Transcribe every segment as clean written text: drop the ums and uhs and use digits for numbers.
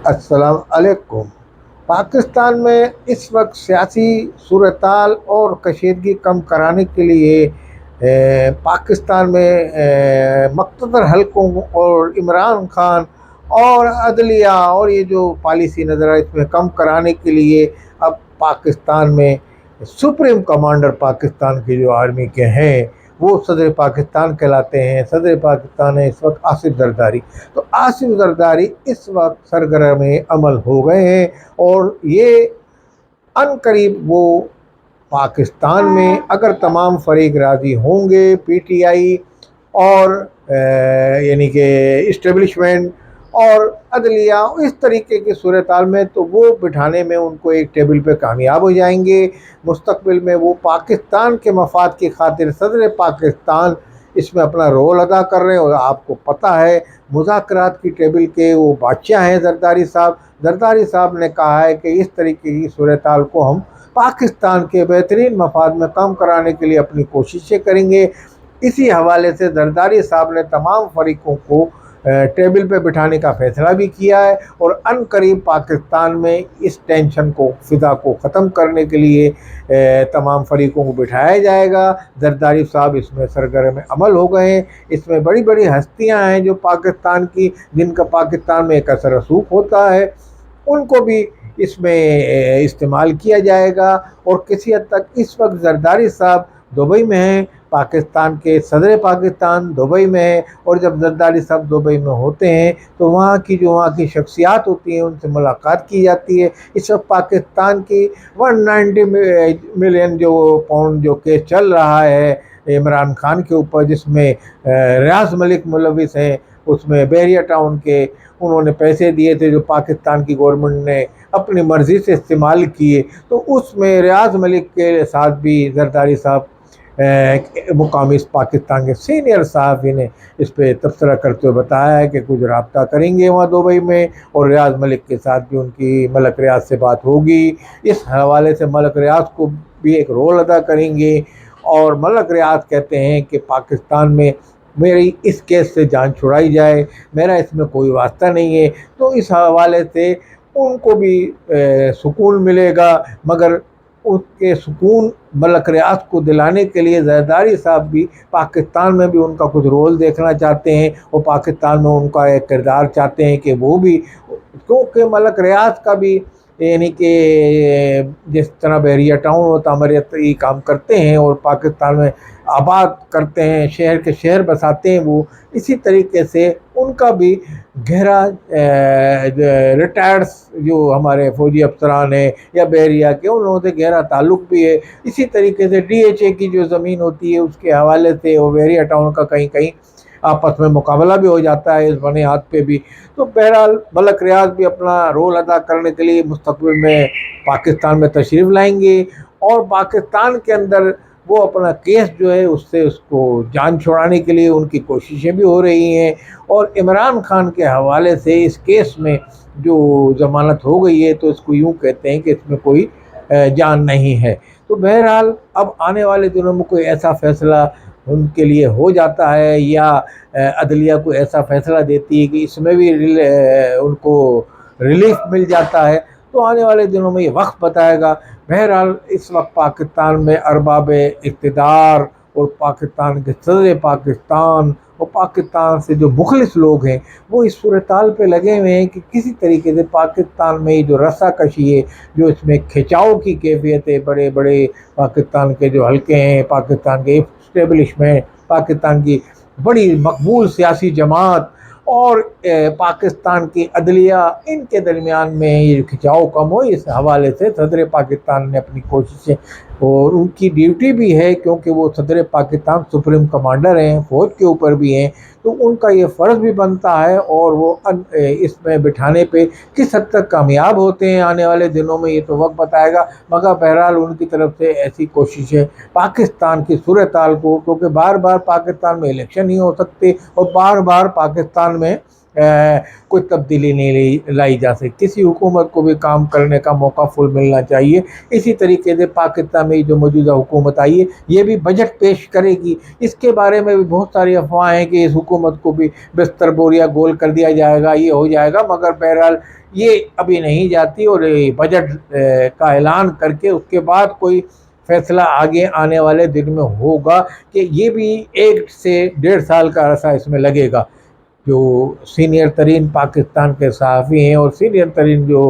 السلام علیکم۔ پاکستان میں اس وقت سیاسی صورتحال اور کشیدگی کم کرانے کے لیے پاکستان میں مقتدر حلقوں اور عمران خان اور عدلیہ اور یہ جو پالیسی نظر ہے اس میں کم کرانے کے لیے اب پاکستان میں سپریم کمانڈر پاکستان کے جو آرمی کے ہیں وہ صدر پاکستان کہلاتے ہیں۔ صدر پاکستان ہے اس وقت آصف زرداری۔ تو آصف زرداری اس وقت سرگرم عمل ہو گئے ہیں اور یہ ان قریب وہ پاکستان میں اگر تمام فریق راضی ہوں گے، پی ٹی آئی اور یعنی کہ اسٹیبلشمنٹ اور عدلیہ اس طریقے کی صورتحال میں، تو وہ بٹھانے میں ان کو ایک ٹیبل پہ کامیاب ہو جائیں گے۔ مستقبل میں وہ پاکستان کے مفاد کی خاطر صدر پاکستان اس میں اپنا رول ادا کر رہے ہیں، اور آپ کو پتہ ہے مذاکرات کی ٹیبل کے وہ بادشاہ ہیں زرداری صاحب۔ زرداری صاحب نے کہا ہے کہ اس طریقے کی صورتحال کو ہم پاکستان کے بہترین مفاد میں کام کرانے کے لیے اپنی کوششیں کریں گے۔ اسی حوالے سے زرداری صاحب نے تمام فریقوں کو ٹیبل پہ بٹھانے کا فیصلہ بھی کیا ہے، اور ان قریب پاکستان میں اس ٹینشن کو فضا کو ختم کرنے کے لیے تمام فریقوں کو بٹھایا جائے گا۔ زرداری صاحب اس میں سرگرم عمل ہو گئے ہیں۔ اس میں بڑی بڑی ہستیاں ہیں جو پاکستان کی، جن کا پاکستان میں ایک اثر رسوخ ہوتا ہے، ان کو بھی اس میں استعمال کیا جائے گا۔ اور کسی حد تک اس وقت زرداری صاحب دبئی میں ہیں، پاکستان کے صدر پاکستان دبئی میں ہے، اور جب زرداری صاحب دبئی میں ہوتے ہیں تو وہاں کی شخصیات ہوتی ہیں ان سے ملاقات کی جاتی ہے۔ اس وقت پاکستان کی 190 ملین جو پاؤنڈ جو کیس چل رہا ہے عمران خان کے اوپر، جس میں ریاض ملک ملوث ہیں، اس میں بحریہ ٹاؤن کے انہوں نے پیسے دیے تھے جو پاکستان کی گورنمنٹ نے اپنی مرضی سے استعمال کیے، تو اس میں ریاض ملک کے ساتھ بھی زرداری صاحب مقامی پاکستان کے سینئر صحافی نے اس پہ تبصرہ کرتے ہوئے بتایا ہے کہ کچھ رابطہ کریں گے وہاں دبئی میں، اور ریاض ملک کے ساتھ بھی ان کی ملک ریاض سے بات ہوگی۔ اس حوالے سے ملک ریاض کو بھی ایک رول ادا کریں گے، اور ملک ریاض کہتے ہیں کہ پاکستان میں میری اس کیس سے جان چھڑائی جائے، میرا اس میں کوئی واسطہ نہیں ہے۔ تو اس حوالے سے ان کو بھی سکون ملے گا، مگر اس کے سکون ملک ریاض کو دلانے کے لیے زرداری صاحب بھی پاکستان میں بھی ان کا کچھ رول دیکھنا چاہتے ہیں، اور پاکستان میں ان کا ایک کردار چاہتے ہیں کہ وہ بھی، کیونکہ ملک ریاض کا بھی یعنی کہ جس طرح بحریہ ٹاؤن و تعمیراتی کام کرتے ہیں اور پاکستان میں آباد کرتے ہیں، شہر کے شہر بساتے ہیں، وہ اسی طریقے سے ان کا بھی گہرا ریٹائرڈ جو ہمارے فوجی افسران ہیں یا بحریہ کے، ان لوگوں سے گہرا تعلق بھی ہے۔ اسی طریقے سے ڈی ایچ اے کی جو زمین ہوتی ہے اس کے حوالے سے اور بحریہ ٹاؤن کا کہیں کہیں آپس میں مقابلہ بھی ہو جاتا ہے اس بنیاد پہ بھی۔ تو بہرحال ملک ریاض بھی اپنا رول ادا کرنے کے لیے مستقبل میں پاکستان میں تشریف لائیں گے، اور پاکستان کے اندر وہ اپنا کیس جو ہے اس سے اس کو جان چھڑانے کے لیے ان کی کوششیں بھی ہو رہی ہیں۔ اور عمران خان کے حوالے سے اس کیس میں جو ضمانت ہو گئی ہے تو اس کو یوں کہتے ہیں کہ اس میں کوئی جان نہیں ہے۔ تو بہرحال اب آنے والے دنوں میں کوئی ایسا فیصلہ ان کے لیے ہو جاتا ہے، یا عدلیہ کو ایسا فیصلہ دیتی ہے کہ اس میں بھی ان کو ریلیف مل جاتا ہے، تو آنے والے دنوں میں یہ وقت بتائے گا۔ بہرحال اس وقت پاکستان میں ارباب اقتدار اور پاکستان کے صدر پاکستان اور پاکستان سے جو مخلص لوگ ہیں وہ اس صورتحال پہ لگے ہوئے ہیں کہ کسی طریقے سے پاکستان میں جو رسا کشی ہے، جو اس میں کھچاؤ کی کیفیت ہے، بڑے بڑے پاکستان کے جو حلقے ہیں، پاکستان کے اسٹیبلشمنٹ، پاکستان کی بڑی مقبول سیاسی جماعت اور پاکستان کی عدلیہ، ان کے درمیان میں یہ کھچاؤ کم ہو، اس حوالے سے صدر پاکستان نے اپنی کوششیں، اور ان کی ڈیوٹی بھی ہے کیونکہ وہ صدر پاکستان سپریم کمانڈر ہیں، فوج کے اوپر بھی ہیں، تو ان کا یہ فرض بھی بنتا ہے، اور وہ اس میں بٹھانے پہ کس حد تک کامیاب ہوتے ہیں آنے والے دنوں میں یہ تو وقت بتائے گا۔ مگر بہرحال ان کی طرف سے ایسی کوششیں پاکستان کی صورتحال کو، کیونکہ بار بار پاکستان میں الیکشن نہیں ہو سکتے، اور بار بار پاکستان میں کوئی تبدیلی نہیں لائی جا سکتی. کسی حکومت کو بھی کام کرنے کا موقع فل ملنا چاہیے. اسی طریقے سے پاکستان میں جو موجودہ حکومت آئی ہے یہ بھی بجٹ پیش کرے گی. اس کے بارے میں بھی بہت ساری افواہیں ہیں کہ اس حکومت کو بھی بستر بوریا گول کر دیا جائے گا، یہ ہو جائے گا، مگر بہرحال یہ ابھی نہیں جاتی. اور بجٹ کا اعلان کر کے اس کے بعد کوئی فیصلہ آگے آنے والے دن میں ہوگا کہ یہ بھی 1 سے 1.5 سال کا عرصہ اس میں لگے گا. جو سینئر ترین پاکستان کے صحافی ہیں اور سینئر ترین جو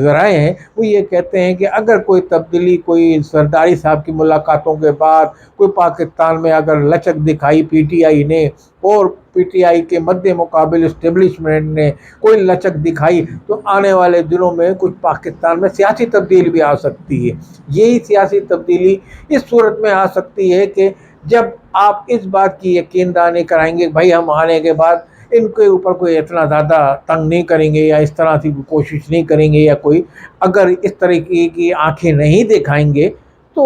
ذرائع ہیں وہ یہ کہتے ہیں کہ اگر کوئی تبدیلی، کوئی زرداری صاحب کی ملاقاتوں کے بعد کوئی پاکستان میں اگر لچک دکھائی پی ٹی آئی نے اور پی ٹی آئی کے مد مقابل اسٹیبلشمنٹ نے کوئی لچک دکھائی تو آنے والے دنوں میں کچھ پاکستان میں سیاسی تبدیلی بھی آ سکتی ہے. یہی سیاسی تبدیلی اس صورت میں آ سکتی ہے کہ جب آپ اس بات کی یقین دہانی کرائیں گے بھائی ہم آنے کے بعد ان کے اوپر کوئی اتنا زیادہ تنگ نہیں کریں گے یا اس طرح کی کوشش نہیں کریں گے، یا کوئی اگر اس طریقے کی آنکھیں نہیں دکھائیں گے تو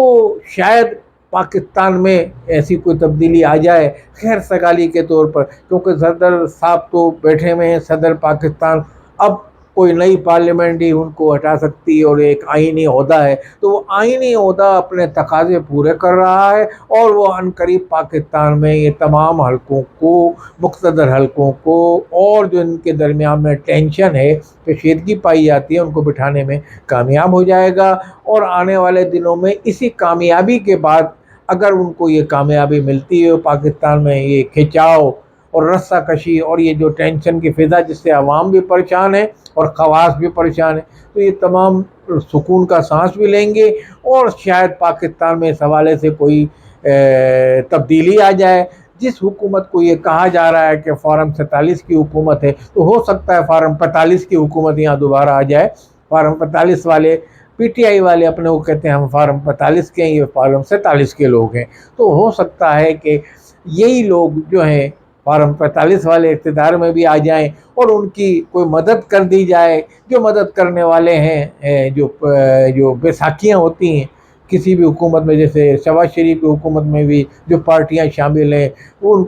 شاید پاکستان میں ایسی کوئی تبدیلی آ جائے خیر سگالی کے طور پر. کیونکہ صدر صاحب تو بیٹھے ہوئے ہیں، صدر پاکستان، اب کوئی نئی پارلیمنٹ ہی ان کو ہٹا سکتی ہے اور ایک آئینی عہدہ ہے تو وہ آئینی عہدہ اپنے تقاضے پورے کر رہا ہے اور وہ عنقریب پاکستان میں یہ تمام حلقوں کو، مقتدر حلقوں کو، اور جو ان کے درمیان میں ٹینشن ہے، کشیدگی پائی جاتی ہے، ان کو بٹھانے میں کامیاب ہو جائے گا. اور آنے والے دنوں میں اسی کامیابی کے بعد اگر ان کو یہ کامیابی ملتی ہے پاکستان میں یہ کھنچاؤ اور رسہ کشی اور یہ جو ٹینشن کی فضا جس سے عوام بھی پریشان ہے اور خواص بھی پریشان ہے، تو یہ تمام سکون کا سانس بھی لیں گے اور شاید پاکستان میں اس حوالے سے کوئی تبدیلی آ جائے. جس حکومت کو یہ کہا جا رہا ہے کہ فارم 47 کی حکومت ہے تو ہو سکتا ہے فارم 45 کی حکومت یہاں دوبارہ آ جائے. فارم 45 والے پی ٹی آئی والے اپنے کو کہتے ہیں ہم فارم 45 کے ہیں، یہ فارم 47 کے لوگ ہیں. تو ہو سکتا ہے کہ یہی لوگ جو ہیں فارم 45 والے اقتدار میں بھی آ جائیں اور ان کی کوئی مدد کر دی جائے. جو مدد کرنے والے ہیں جو بیساکھیاں ہوتی ہیں کسی بھی حکومت میں، جیسے شہباز شریف کی حکومت میں بھی جو پارٹیاں شامل ہیں وہ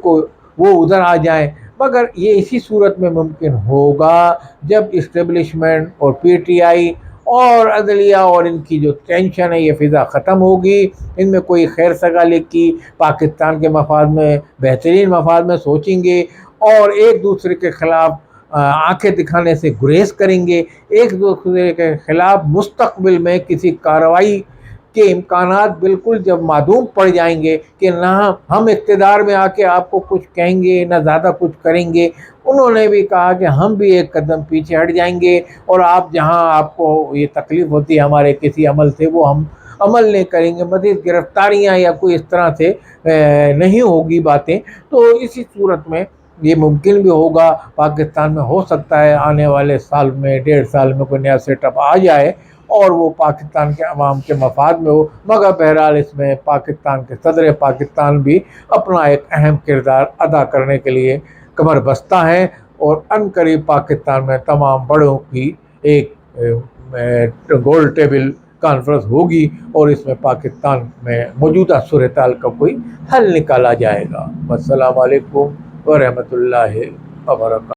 ادھر آ جائیں. مگر یہ اسی صورت میں ممکن ہوگا جب اسٹیبلشمنٹ اور پی ٹی آئی اور عدلیہ اور ان کی جو ٹینشن ہے یہ فضا ختم ہوگی. ان میں کوئی خیر سگالی کی پاکستان کے مفاد میں، بہترین مفاد میں سوچیں گے اور ایک دوسرے کے خلاف آنکھیں دکھانے سے گریز کریں گے. ایک دوسرے کے خلاف مستقبل میں کسی کارروائی کے امکانات بالکل جب معدوم پڑ جائیں گے کہ نہ ہم اقتدار میں آ کے آپ کو کچھ کہیں گے نہ زیادہ کچھ کریں گے. انہوں نے بھی کہا کہ ہم بھی ایک قدم پیچھے ہٹ جائیں گے اور آپ جہاں آپ کو یہ تکلیف ہوتی ہے ہمارے کسی عمل سے وہ ہم عمل نہیں کریں گے. مزید گرفتاریاں یا کوئی اس طرح سے نہیں ہوگی باتیں. تو اسی صورت میں یہ ممکن بھی ہوگا پاکستان میں. ہو سکتا ہے آنے والے سال میں 1.5 سال میں کوئی نیا سیٹ اپ آ جائے اور وہ پاکستان کے عوام کے مفاد میں ہو. مگر بہرحال اس میں پاکستان کے صدر پاکستان بھی اپنا ایک اہم کردار ادا کرنے کے لیے کمر بستہ ہیں اور عنقریب پاکستان میں تمام بڑوں کی ایک گول ٹیبل کانفرنس ہوگی اور اس میں پاکستان میں موجودہ صورتحال کا کوئی حل نکالا جائے گا. السلام علیکم ورحمۃ اللہ وبرکاتہ.